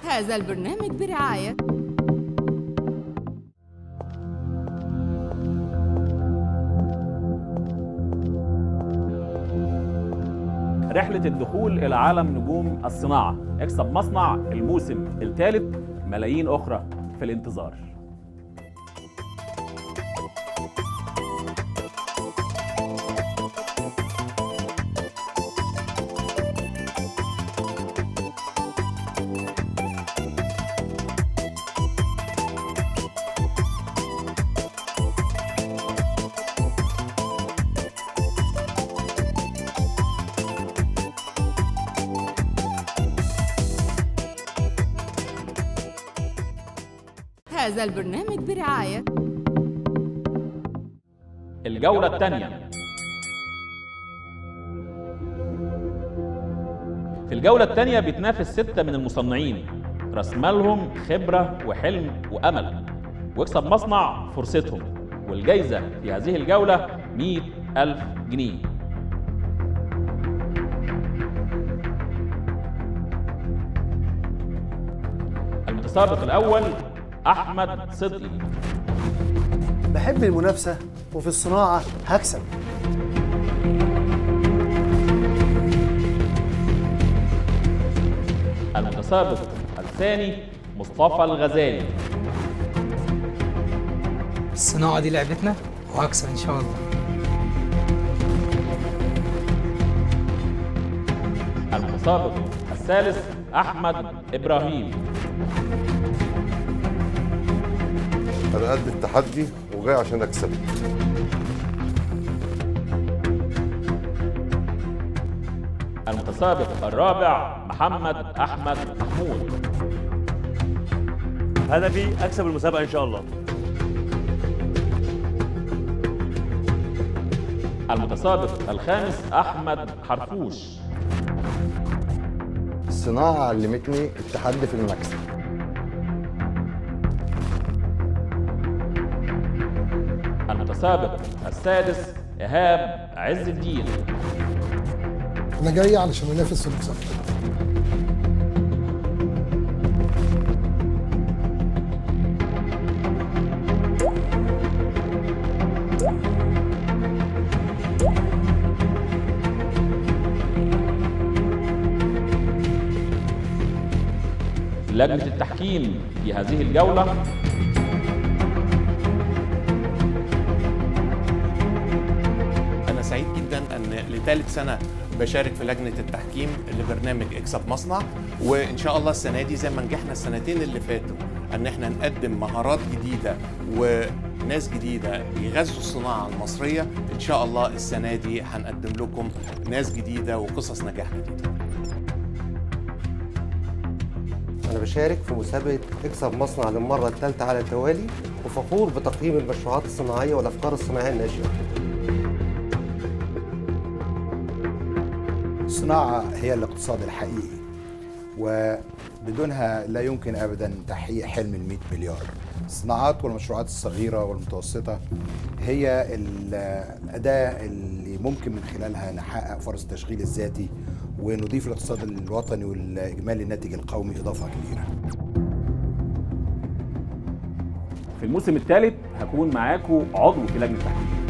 هذا البرنامج برعاية رحلة الدخول إلى عالم نجوم الصناعة. اكسب مصنع الموسم الثالث، ملايين أخرى في الانتظار. هذا البرنامج برعاية الجولة الثانية. في الجولة الثانية بيتنافس 6 من المصنعين، راس مالهم خبرة وحلم وأمل، واكسب مصنع فرصتهم، والجايزة في هذه الجولة 100,000 جنيه. المتسابق الأول أحمد صدقي. بحب المنافسة وفي الصناعة هكسب. المتسابق الثاني مصطفى الغزالي. الصناعة دي لعبتنا وهكسب إن شاء الله. المتسابق الثالث أحمد إبراهيم. أنا قد التحدي وجاي عشان أكسب. المتسابق الرابع محمد أحمد محمود. هدفي أكسب المسابقة إن شاء الله. المتسابق الخامس أحمد حرفوش. الصناعة علمتني التحدي في المكسب. المتسابق السادس إيهاب عز الدين. أنا جاي علشان أنافس في المسابقة. لجنة التحكيم في هذه الجولة أنا سعيد جدا أن لثالث سنة بشارك في لجنة التحكيم لبرنامج اكسب مصنع، وإن شاء الله السنة دي زي ما نجحنا السنتين اللي فاتوا أن احنا نقدم مهارات جديدة وناس جديدة يغذوا الصناعة المصرية. إن شاء الله السنة دي هنقدم لكم ناس جديدة وقصص نجاح جديدة. أنا بشارك في مسابقة اكسب مصنع للمرة الثالثة على التوالي، وفخور بتقييم المشروعات الصناعية والأفكار الصناعية الناشئة. الصناعة هي الاقتصاد الحقيقي، وبدونها لا يمكن أبدا تحقيق حلم 100 مليار. الصناعات والمشروعات الصغيرة والمتوسطة هي الأداة اللي ممكن من خلالها نحقق فرص التشغيل الذاتي ونضيف الاقتصاد الوطني والإجمالي الناتج القومي إضافة كبيرة. في الموسم الثالث هكون معاكم عضو في لجنة التحكيم.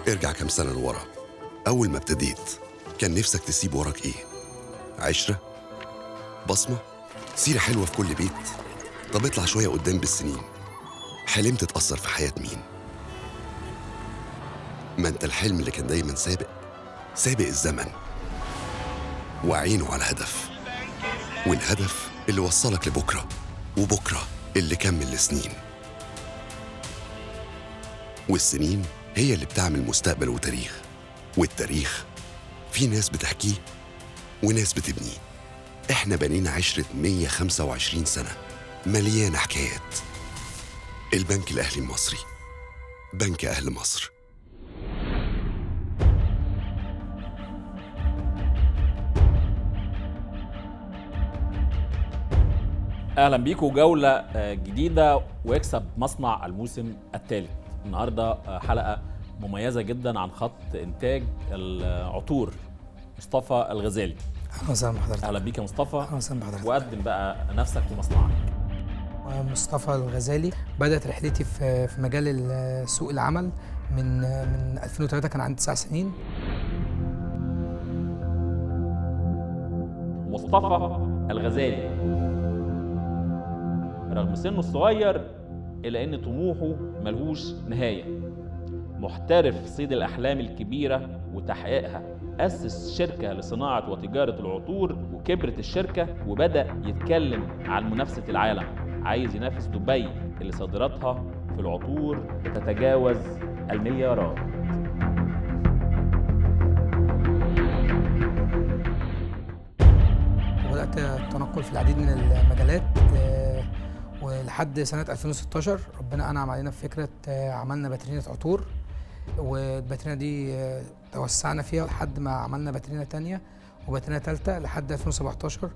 ارجع كام سنة لورا. أول ما ابتديت كان نفسك تسيب وراك إيه؟ عشرة؟ بصمة؟ سيرة حلوة في كل بيت؟ طب اطلع شوية قدام بالسنين، حلمت تأثر في حياة مين؟ ما انت الحلم اللي كان دايما سابق الزمن، وعينه على الهدف، والهدف اللي وصلك لبكرة، وبكرة اللي كمل لسنين، والسنين هي اللي بتعمل مستقبل وتاريخ، والتاريخ في ناس بتحكيه وناس بتبنيه. احنا بنينا عشرة 125 سنة مليانة حكايات. البنك الأهلي المصري، بنك أهل مصر. اهلا بيكم جوله جديده واكسب مصنع الموسم الثالث. النهارده حلقه مميزه جدا عن خط انتاج العطور مصطفى الغزالي. اهلا وسهلا بحضرتك. اهلا بيك يا مصطفى. اهلا وسهلا بحضرتك. وقدم بقى نفسك ومصنعك. مصطفى الغزالي، بدأت رحلتي في مجال سوق العمل من 2003، كان عندي 9 سنين. مصطفى الغزالي رغم سنه الصغير إلا أن طموحه ملهوش نهاية. محترف صيد الأحلام الكبيرة وتحقيقها، أسس شركة لصناعة وتجارة العطور وكبرت الشركة وبدأ يتكلم عن منافسة العالم. عايز ينافس دبي اللي صادراتها في العطور بتتجاوز المليارات. وبدأت التنقل في العديد من المجالات ولحد سنة 2016 ربنا أنعم علينا بفكرة عملنا باترينة عطور، والباترينة دي توسعنا فيها لحد ما عملنا باترينة تانية وباترينة تالتة لحد 2017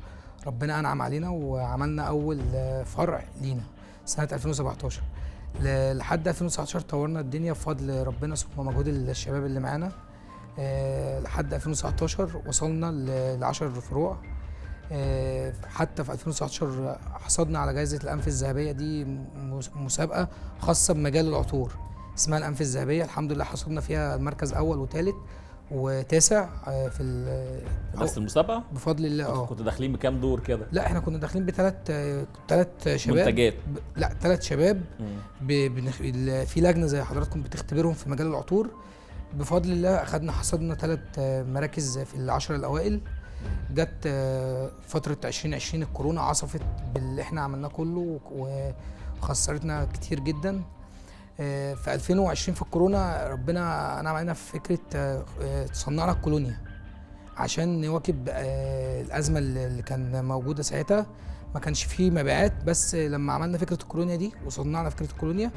ربنا أنعم علينا وعملنا أول فرع لينا سنة 2017. لحد 2019 طورنا الدنيا بفضل ربنا ثم مجهود الشباب اللي معانا. لحد 2019 وصلنا ل10 فروع. حتى في 2019 حصلنا على جائزة الأنف الذهبية، دي مسابقة خاصة بمجال العطور اسمها الأنف الذهبية. الحمد لله حصلنا فيها المركز أول وثالث وتاسع في نفس المسابقة بفضل الله. كنتوا داخلين بكام دور كده؟ لا احنا كنا داخلين ثلاث شباب منتجات. لا 3 شباب في لجنة زي حضراتكم بتختبرهم في مجال العطور. بفضل الله حصلنا 3 مراكز في ال10 الأوائل. جت فترة 2020 الكورونا عصفت باللي احنا عملناه كله وخسرتنا كتير جدا. في 2020 في الكورونا ربنا أنعم علينا في فكرة صنعنا الكولونيا عشان نواكب الأزمة اللي كان موجودة ساعتها. ما كانش فيه مبيعات، بس لما عملنا فكرة الكولونيا دي وصنعنا فكرة الكولونيا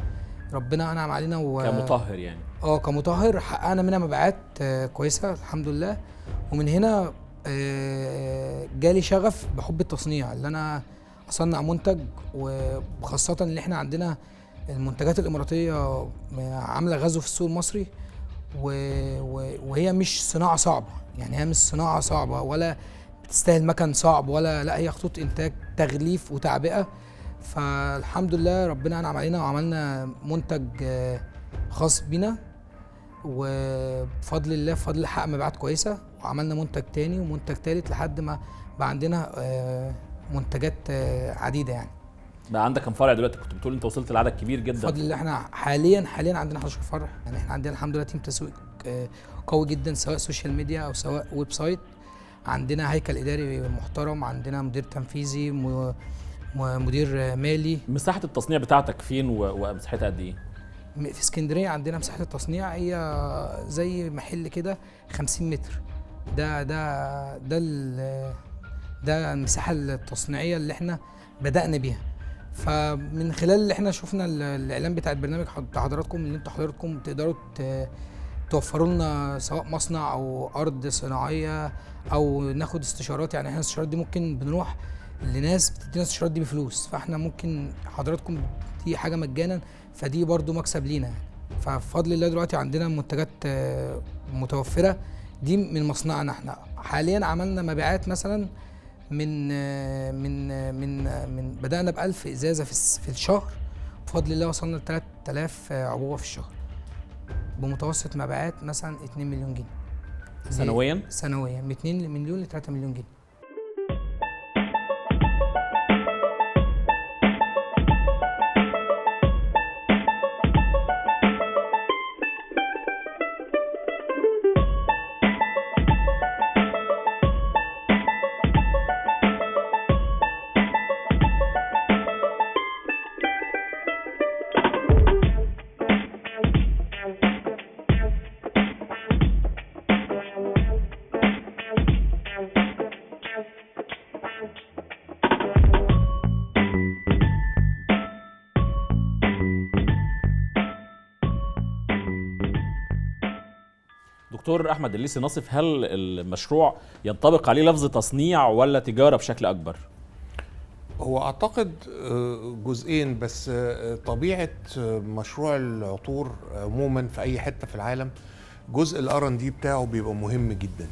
ربنا أنعم علينا كمطهر يعني. كمطهر حققنا منها مبيعات كويسة الحمد لله. ومن هنا جالي شغف بحب التصنيع، اللي انا اصنع منتج، وخاصه اللي احنا عندنا المنتجات الاماراتيه عامله غزو في السوق المصري، وهي مش صناعه صعبه، يعني هي مش صناعه صعبه ولا بتستاهل مكن صعب ولا لا، هي خطوط انتاج تغليف وتعبئه. فالحمد لله ربنا انعم علينا وعملنا منتج خاص بينا، وبفضل الله بفضل حقق مبيعات كويسه، وعملنا منتج تاني ومنتج تالت لحد ما بقى عندنا منتجات عديده. يعني بقى عندك كم فرع دلوقتي؟ كنت بتقول انت وصلت لعدد كبير جدا. بفضل الله احنا حاليا عندنا 11 فرع. يعني احنا عندنا الحمد لله تيم تسويق قوي جدا، سواء سوشيال ميديا او سواء ويب سايت. عندنا هيكل اداري محترم، عندنا مدير تنفيذي، مدير مالي. مساحه التصنيع بتاعتك فين ومساحتها قد ايه؟ في اسكندريه عندنا مساحه التصنيع هي زي محل كده 50 متر. ده المساحه التصنيعيه اللي احنا بدأنا بيها. فمن خلال اللي احنا شفنا الاعلان بتاع البرنامج بتاع حضراتكم، اللي انتوا حضراتكم تقدروا توفروا لنا سواء مصنع او ارض صناعيه او ناخد استشارات. يعني احنا الاستشارات دي ممكن بنروح لناس بتدينا الاستشارات دي بفلوس، فاحنا ممكن حضراتكم دي حاجه مجانا، فدي برضو مكسب لينا. فبفضل الله دلوقتي عندنا منتجات متوفره دي من مصنعنا. احنا حاليا عملنا مبيعات مثلا من بدأنا ب1000 ازازه في الشهر، بفضل الله وصلنا ل 3000 عبوه في الشهر، بمتوسط مبيعات مثلا 2 مليون جنيه سنويا. سنويا من 2 مليون ل 3 مليون جنيه. دكتور احمد الليثي ناصف، هل المشروع ينطبق عليه لفظ تصنيع ولا تجاره بشكل اكبر؟ هو اعتقد جزئين بس. طبيعه مشروع العطور عموما في اي حته في العالم جزء الار&دي بتاعه بيبقى مهم جدا،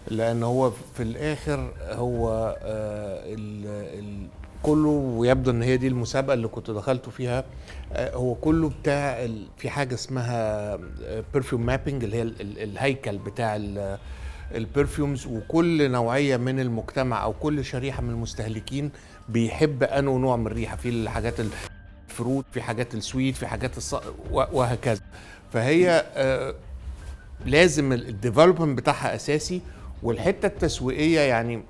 لان هو في الاخر هو كله، ويبدو ان هي دي المسابقه اللي كنت دخلته فيها، هو كله بتاع في حاجه اسمها برفيوم مابينج، اللي هي الهيكل بتاع البرفيومز، وكل نوعيه من المجتمع او كل شريحه من المستهلكين بيحب انه نوع من الريحه، في الحاجات الفروت، في حاجات السويت، في حاجات وهكذا. فهي لازم الديفلوبمنت بتاعها اساسي، والحته التسويقيه يعني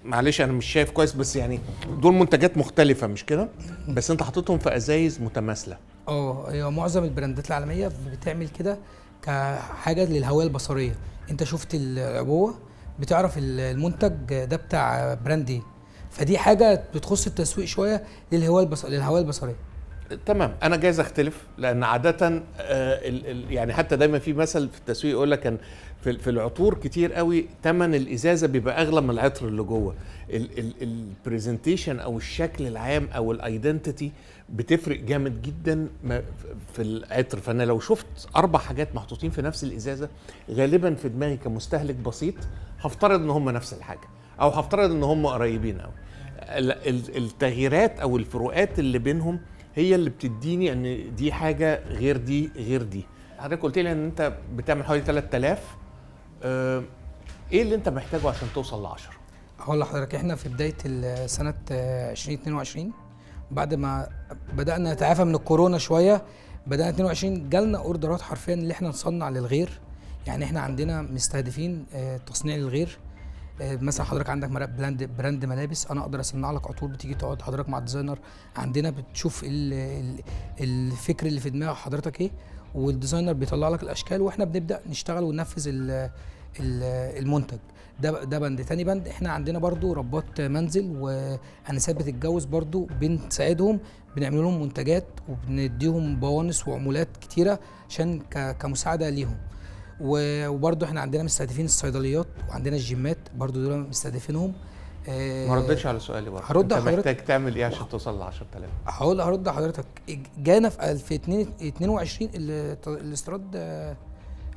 معلش انا مش شايف كويس، بس يعني دول منتجات مختلفه مش كده، بس انت حاططهم في ازايز متماثله. هي معظم البراندات العالميه بتعمل كده كحاجه للهويه البصريه. انت شفت العبوه بتعرف المنتج ده بتاع براند ايه، فدي حاجه بتخص التسويق شويه للهويه البصريه. تمام، انا جايز اختلف، لان عاده يعني حتى دايما في مثل في التسويق يقول لك كان في العطور كتير قوي ثمن الازازه بيبقى اغلى من العطر اللي جوه. البرزنتيشن او الشكل العام او الايدنتيتي بتفرق جامد جدا في العطر. فانا لو شفت 4 حاجات محطوطين في نفس الازازه، غالبا في دماغي كمستهلك بسيط هفترض ان هم نفس الحاجه، او هفترض ان هم قريبين قوي. التغييرات او الفروقات اللي بينهم هي اللي بتديني ان دي حاجه غير دي غير دي. حضرتك قلت لي ان انت بتعمل حوالي 3000. ايه اللي انت محتاجه عشان توصل ل10؟ هقول لحضرتك، احنا في بدايه سنه 2022 بعد ما بدانا نتعافى من الكورونا شويه، بدانا 22 جالنا اوردرات حرفيا اللي احنا نصنع للغير. يعني احنا عندنا مستهدفين تصنيع للغير. مثلا حضرتك عندك براند ملابس، انا اقدر اصنع لك عطور، بتيجي تقعد حضرتك مع الديزاينر عندنا، بتشوف الفكر اللي في دماغ حضرتك ايه، والديزاينر بيطلع لك الاشكال، واحنا بنبدا نشتغل وننفذ المنتج. ده بند. تاني بند، احنا عندنا برضو ربات منزل وانسات بتتجوز، برضو بنساعدهم، بنعمل لهم منتجات وبنديهم بوانس وعمولات كتيره عشان كمساعده ليهم. وبرضه احنا عندنا مستهدفين الصيدليات، وعندنا الجيمات برضه دول مستهدفينهم. ما ردتش على سؤالي برضه. هرد انت محتاج تعمل ايه عشان توصل ل 10000؟ هرد لحضرتك. جانا في 2022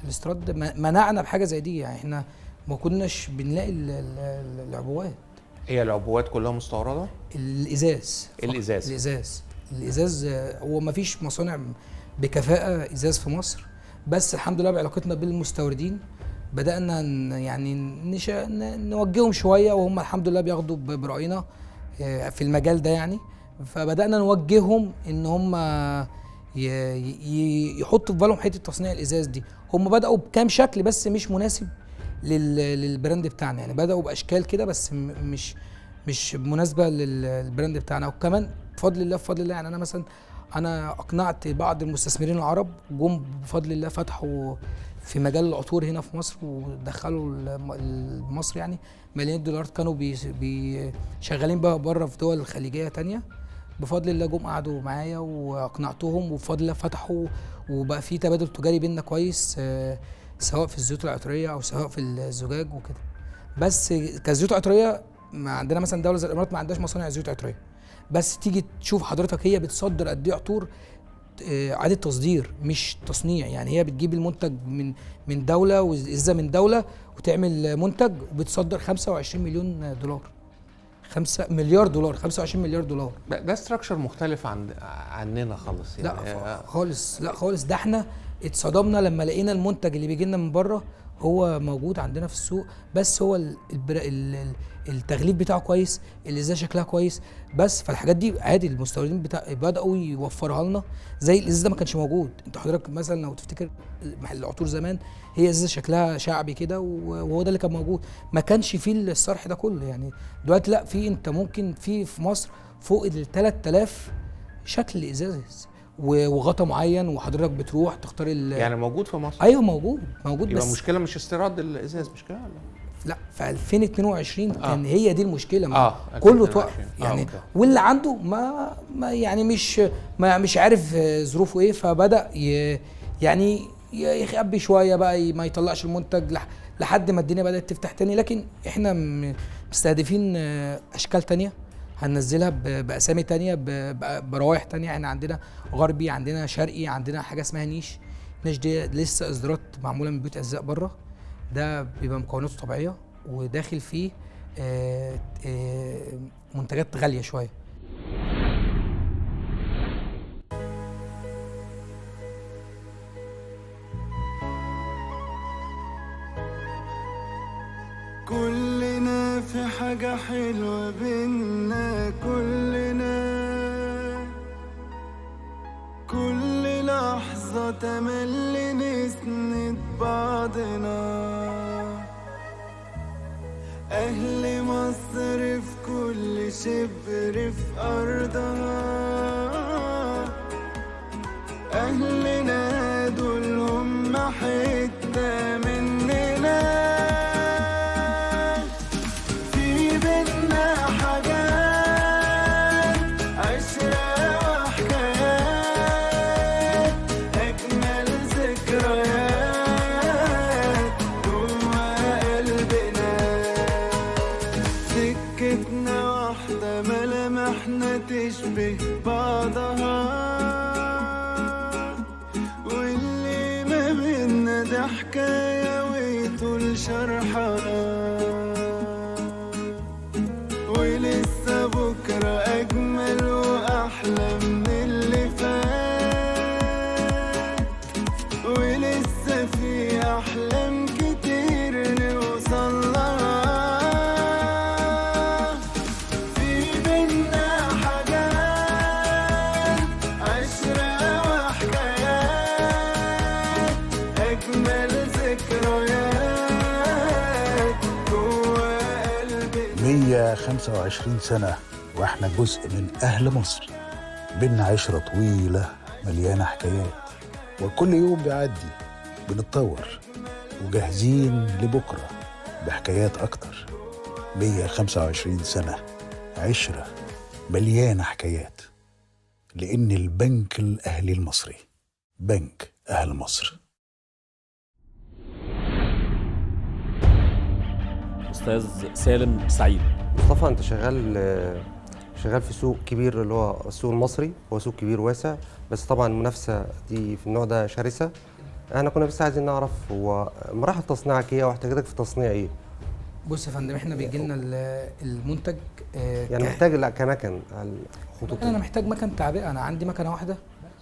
الاستيراد منعنا بحاجه زي دي. يعني احنا ما كناش بنلاقي العبوات. هي العبوات كلها مستورده؟ الازاز هو ما فيش مصانع بكفاءه ازاز في مصر، بس الحمد لله بعلاقتنا بالمستوردين بدأنا يعني نوجههم شوية، وهم الحمد لله بياخدوا برأينا في المجال ده يعني. فبدأنا نوجههم ان هم يحطوا في بالهم حتة تصنيع الإزاز دي. هم بدأوا بكام شكل بس مش مناسب للبراند بتاعنا، يعني بدأوا بأشكال كده بس مش مناسبة للبراند بتاعنا. وكمان بفضل الله يعني أنا أقنعت بعض المستثمرين العرب جم بفضل الله فتحوا في مجال العطور هنا في مصر، ودخلوا مصر يعني مليون دولار. كانوا شغالين بقى بره في دول خليجية تانية. بفضل الله جم قعدوا معايا وأقنعتهم، وبفضل الله فتحوا، وبقى في تبادل تجاري بينا كويس، سواء في الزيوت العطرية أو سواء في الزجاج وكده. بس كزيوت عطرية عندنا مثلا دولة زي الإمارات ما عندهاش مصانع زيوت عطرية، بس تيجي تشوف حضرتك هي بتصدر قد ايه عطور، عادة تصدير مش تصنيع. يعني هي بتجيب المنتج من دوله وإزازة من دوله وتعمل منتج، وبتصدر 25 مليون دولار، 5 مليار دولار، 25 مليار دولار. ده ستراكشر مختلف عننا خالص يعني. لا خالص. ده احنا اتصدمنا لما لقينا المنتج اللي بيجي لنا من بره هو موجود عندنا في السوق، بس هو التغليف بتاعه كويس، الازازه شكلها كويس، بس فالحاجات دي عادي المستوردين بداوا يوفرها لنا. زي الازازه ده ما كانش موجود. انت حضرتك مثلا لو تفتكر محل العطور زمان، هي ازازه شكلها شعبي كده، وهو ده اللي كان موجود، ما كانش فيه الصرح ده كله. يعني دلوقتي لا، في انت ممكن في مصر فوق ال 3000 شكل ازازه وغطا معين، وحضرتك بتروح تختار يعني موجود في مصر. ايوه موجود يبقى بس المشكله مش استيراد الازاز، مش كده ولا لا؟ في 2022 كان هي دي المشكله. كله 2022. توقف يعني. واللي عنده ما يعني مش عارف ظروفه ايه، فبدا يعني يخبي شويه بقى، ما يطلعش المنتج لحد ما الدنيا بدات تفتح تاني. لكن احنا مستهدفين اشكال تانية هننزلها باسامي تانية بروايح تانية. احنا عندنا غربي، عندنا شرقي، عندنا حاجه اسمها نيش. نيش دي لسه اصدارات معموله من بيوت ازياء بره، ده بيبقى مكوناته طبيعيه وداخل فيه منتجات غاليه شويه. كلنا في حاجة حلوة بينا، كل لحظة تملي نسند بعضنا. أهل مصر في كل شبر في أرضها، أهلنا دول هم حتة مننا. تشبه بعضها، واللي ما بينا ده حكاية ويطول شرحها، ولسه بكرة أجمل وأحلى من اللي فات، ولسه في أحلام كتير نوصل لها. مية 25 سنة واحنا جزء من أهل مصر، بينا عشرة طويلة مليانة حكايات، وكل يوم بيعدي بنتطور وجاهزين لبكرة بحكايات أكتر. 125 سنة عشرة مليانة حكايات، لأن البنك الأهلي المصري بنك أهل مصر. أستاذ سالم سعيد. مصطفى، أنت شغال في سوق كبير اللي هو السوق المصري، هو سوق كبير واسع، بس طبعا المنافسة دي في النوع ده شرسة. احنا كنا بس عايزين نعرف هو مراحل تصنيعك ايه واحتياجاتك في التصنيع ايه؟ بص يا فندم، احنا بيجي لنا المنتج يعني محتاج كمكن الخطوط. انا محتاج مكن تعبئه. انا عندي مكنه واحده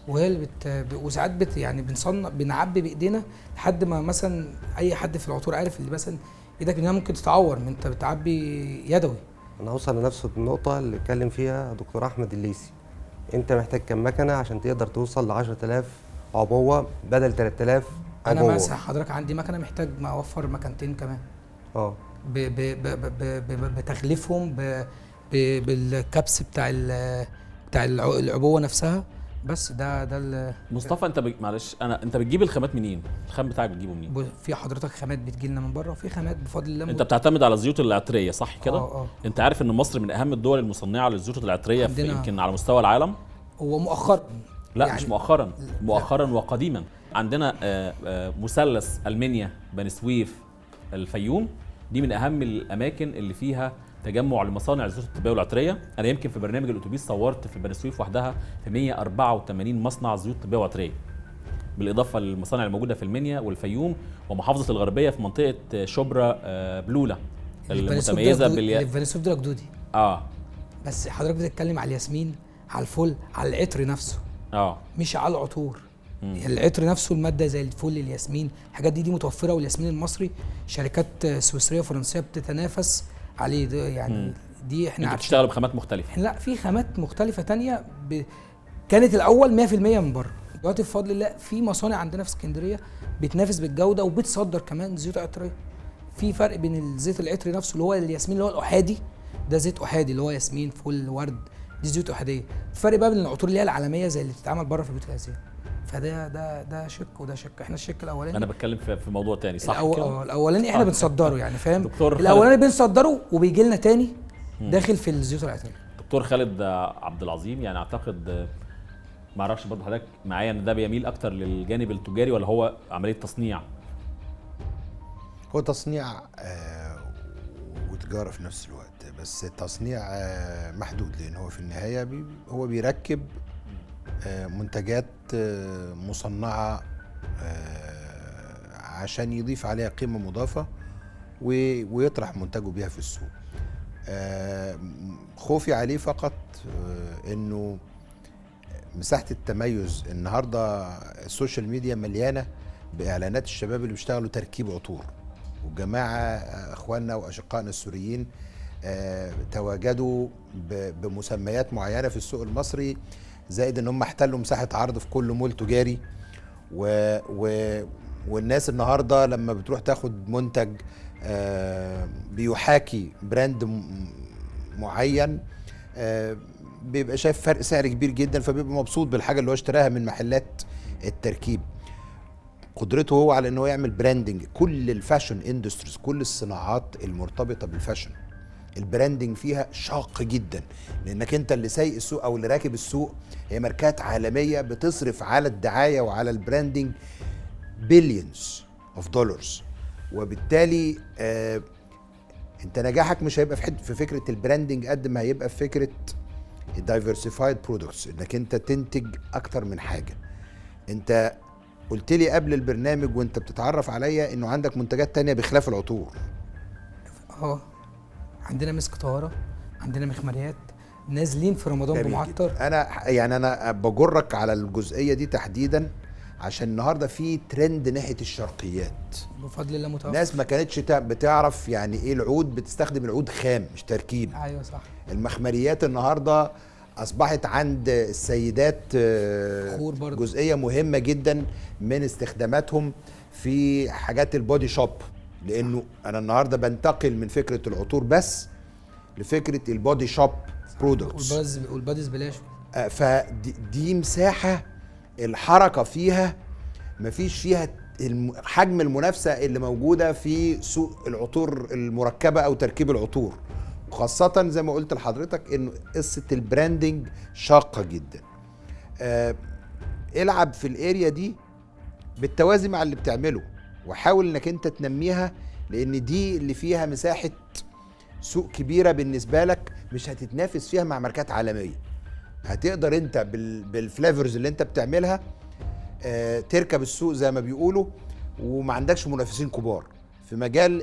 وهي اللي وساعات يعني بنعبي بايدينا لحد ما مثلا اي حد في العطور عارف اللي مثلا ايدك انها ممكن تتعور من انت بتعبي يدوي. انا هوصل لنفس النقطه اللي اتكلم فيها دكتور احمد الليثي. انت محتاج كم مكنه عشان تقدر توصل ل 10000 عبوه بدل 3000 عبوه؟ انا مثلا حضرتك عندي مكنه محتاج ما اوفر مكنتين كمان. بتغليفهم بالكبس بتاع العبوه نفسها. بس ده مصطفى، انت معلش انت بتجيب الخامات منين؟ الخام بتاعك بتجيبه منين؟ في حضرتك خامات بتجي لنا من بره، وفي خامات بفضل الله انت بتعتمد على الزيوت العطريه صح كده؟ انت عارف ان مصر من اهم الدول المصنعه للزيوت العطريه يمكن على مستوى العالم؟ هو مؤخرا لا يعني مش مؤخرا وقديما. عندنا مثلث المنيا، بني سويف، الفيوم، دي من اهم الاماكن اللي فيها تجمع لمصانع الزيوت الطبيه والعطريه. انا يمكن في برنامج الاتوبيس صورت في بني سويف وحدها في 184 مصنع زيوت طبيه وعطريه، بالاضافه للمصانع الموجوده في المنيا والفيوم ومحافظه الغربيه في منطقه شبرا بلوله المتميزه اللي في بني سويف ده جدودي. بس حضرتك بتتكلم على الياسمين، على الفل، على العطر نفسه، مش على العطور. العطر نفسه الماده زي الفل، الياسمين، الحاجات دي متوفره، والياسمين المصري شركات سويسريه وفرنسيه بتتنافس عليه ده يعني. دي احنا عارفين بتشتغل بخامات مختلفه. لا، في خامات مختلفه تانية كانت الاول 100% من بره. دلوقتي بفضل الله في مصانع عندنا في اسكندريه بتنافس بالجوده وبتصدر كمان زيوت عطريه. في فرق بين الزيت العطري نفسه اللي هو الياسمين اللي هو الاحادي، ده زيت احادي اللي هو ياسمين، فل، ورد، دي زيوت احاديه. الفرق بقى بين العطور اللي هي العالميه زي اللي بتتعمل بره في بيوت الازياء. فده ده شق وده شق. احنا الشق الاولاني، انا بتكلم في موضوع تاني صح كده؟ الاولاني احنا بنصدره يعني، فاهم؟ الاولاني بنصدره وبيجي لنا تاني داخل في الزيوت العطريه. دكتور خالد عبد العظيم، يعني اعتقد ما اعرفش برضه حضرتك معايا ان ده بيميل اكتر للجانب التجاري ولا هو عمليه تصنيع؟ هو تصنيع وتجاره في نفس الوقت، بس التصنيع محدود، لان هو في النهايه هو بيركب منتجات مصنعه عشان يضيف عليها قيمه مضافه ويطرح منتجه بيها في السوق. خوفي عليه فقط انه مساحه التميز النهارده السوشيال ميديا مليانه باعلانات الشباب اللي بيشتغلوا تركيب عطور، والجماعه اخواننا واشقائنا السوريين تواجدوا بمسميات معينه في السوق المصري، زائد ان هم احتلوا مساحه عرض في كل مول تجاري، والناس النهارده لما بتروح تاخد منتج بيحاكي براند معين بيبقى شايف فرق سعر كبير جدا، فبيبقى مبسوط بالحاجه اللي هو اشتراها من محلات التركيب. قدرته هو على ان هو يعمل براندنج. كل الفاشن اندستريز، كل الصناعات المرتبطه بالفاشن البراندنج فيها شاق جدا، لانك انت اللي سايق السوق او اللي راكب السوق. هي ماركات عالميه بتصرف على الدعايه وعلى البراندنج بليونز اوف دولارز، وبالتالي انت نجاحك مش هيبقى في فكره البراندنج قد ما هيبقى في فكره الدايفرسيفايد برودكتس، انك انت تنتج اكتر من حاجه. انت قلت لي قبل البرنامج وانت بتتعرف عليا انه عندك منتجات تانية بخلاف العطور. عندنا مسك طهاره، عندنا مخمريات، نازلين في رمضان بمعطر. انا بجرك على الجزئيه دي تحديدا عشان النهارده في ترند ناحيه الشرقيات بفضل الله متوفر. ناس ما كانتش بتعرف يعني ايه العود، بتستخدم العود خام مش تركيب. ايوه صح. المخمريات النهارده اصبحت عند السيدات جزئيه مهمه جدا من استخداماتهم في حاجات البودي شوب، لانه انا النهارده بنتقل من فكره العطور بس لفكره البودي شوب برودكتس والباديز بلاش. فدي مساحه الحركه فيها مفيش فيها حجم المنافسه اللي موجوده في سوق العطور المركبه او تركيب العطور، وخاصه زي ما قلت لحضرتك انه قصه البراندنج شاقه جدا. العب في الاريا دي بالتوازي مع اللي بتعمله، وحاول انك انت تنميها، لان دي اللي فيها مساحه سوق كبيره بالنسبه لك، مش هتتنافس فيها مع ماركات عالميه. هتقدر انت بالفلافرز اللي انت بتعملها تركب السوق زي ما بيقولوا، وما عندكش منافسين كبار في مجال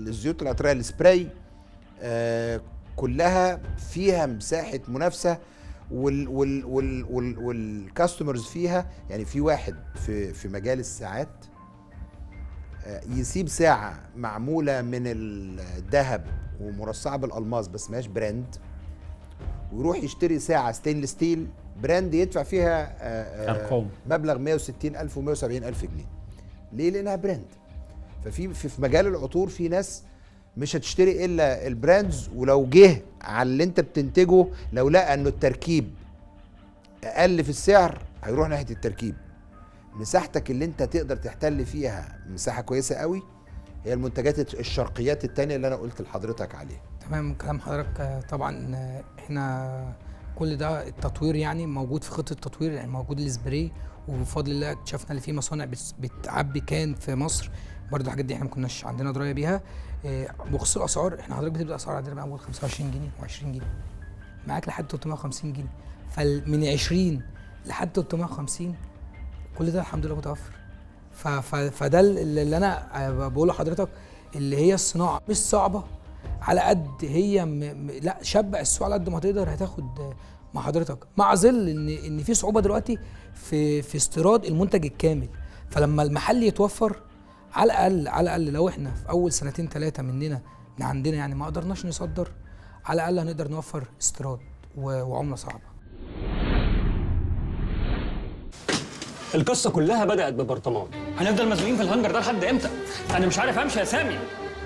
الزيوت العطريه. السبراي كلها فيها مساحه منافسه، والكاستمرز فيها يعني في واحد في مجال الساعات يسيب ساعه معموله من الذهب ومرصعه بالالماس بس ماهيش براند، ويروح يشتري ساعه ستينلس ستيل براند يدفع فيها ارقام مبلغ 160,000 و170,000 جنيه. ليه؟ لانها براند. في مجال العطور في ناس مش هتشتري الا البراندز، ولو جه على اللي انت بتنتجه لو لقى انه التركيب اقل في السعر هيروح ناحيه التركيب. مساحتك اللي انت تقدر تحتل فيها مساحه كويسه قوي هي المنتجات الشرقيات التانية اللي انا قلت لحضرتك عليها. تمام كلام حضرتك. طبعا احنا كل ده التطوير يعني موجود في خطه التطوير، يعني موجود السبراي، وبفضل الله اكتشفنا ان في مصانع بتعبي كان في مصر برضه. الحاجات دي احنا ما كناش عندنا درايه بيها. بخصوص الاسعار، احنا حضرتك بتبدا اسعار عندنا من اول 25 جنيه و20 جنيه معاك لحد 350 جنيه، فمن 20 لحد 350 كل ده الحمد لله متوفر. فده اللي انا بقوله لحضرتك، اللي هي الصناعه مش صعبه على قد هي لا شبع السوق على قد ما تقدر هتاخد مع حضرتك، مع ظل ان في صعوبه دلوقتي في استيراد المنتج الكامل. فلما المحل يتوفر على الاقل لو احنا في اول سنتين ثلاثه من عندنا يعني ما قدرناش نصدر، على الاقل هنقدر نوفر استيراد وعمله صعبه. القصه كلها بدات ببرطمان. هنفضل مسؤولين في الهنجر ده لحد امتى؟ انا مش عارف امشي يا سامي،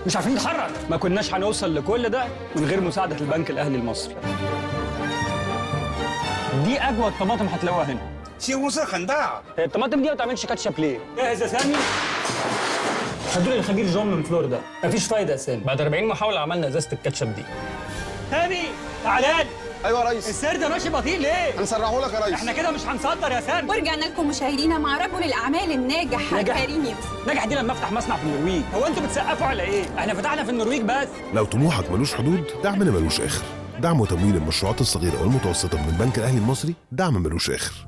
مش عارفين نتحرك. ما كناش هنوصل لكل ده من غير مساعده البنك الاهلي المصري. دي اجود طماطم هتلاقوها هنا. الطماطم دي ما بتعملش كاتشب ليه؟ جاهز يا سامي؟ هدول الخبير جون من فلوريدا. مفيش فايده يا سامي، بعد 40 محاوله عملنا ازازه الكاتشب دي. سامي تعالى ايوه يا ريس. السير ده ماشي بطيء ليه؟ هنسرعه لك يا ريس. احنا كده مش هنصدر يا سامي. ورجعنا لكم مشاهدينا مع رجل الاعمال الناجح كريم يوسف. نجح دي لما افتح مصنع في النرويج. هو انتوا بتسقفوا على ايه؟ احنا فتحنا في النرويج بس. لو طموحك ملوش حدود، دعمنا ملوش اخر. دعم وتمويل المشروعات الصغيره والمتوسطه من البنك الاهلي المصري، دعم ملوش اخر.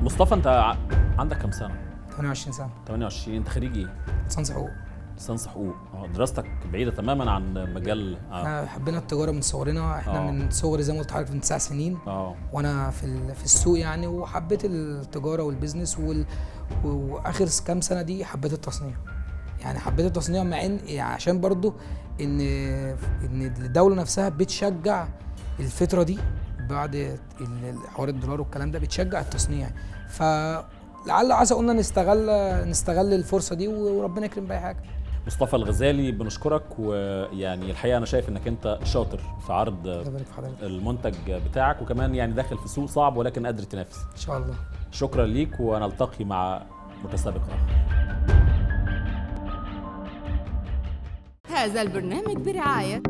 مصطفى انت عندك كام سنه؟ 28 سنه. 28. انت خريج ايه؟ ليسانس حقوق. ليسانس حقوق. دراستك بعيده تماما عن مجال احنا حبينا التجاره من صغرنا، احنا من صغري زي ما قلت لحضرتك من 9 سنين. وانا في السوق يعني، وحبيت التجاره والبيزنس واخر كام سنه دي حبيت التصنيع. يعني حبيت التصنيع مع ان يعني عشان برضو ان الدوله نفسها بتشجع الفتره دي بعد حوار الدولار والكلام ده، بتشجع التصنيع. فلعل عسى قلنا نستغل الفرصه دي وربنا يكرم باي حاجه. مصطفى الغزالي بنشكرك، ويعني الحقيقه انا شايف انك انت شاطر في عرض المنتج بتاعك، وكمان يعني داخل في سوق صعب ولكن قادر تنافس ان شاء الله. شكرا ليك، ونلتقي مع متسابق اخر. هذا البرنامج برعاية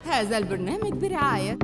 هذا البرنامج برعاية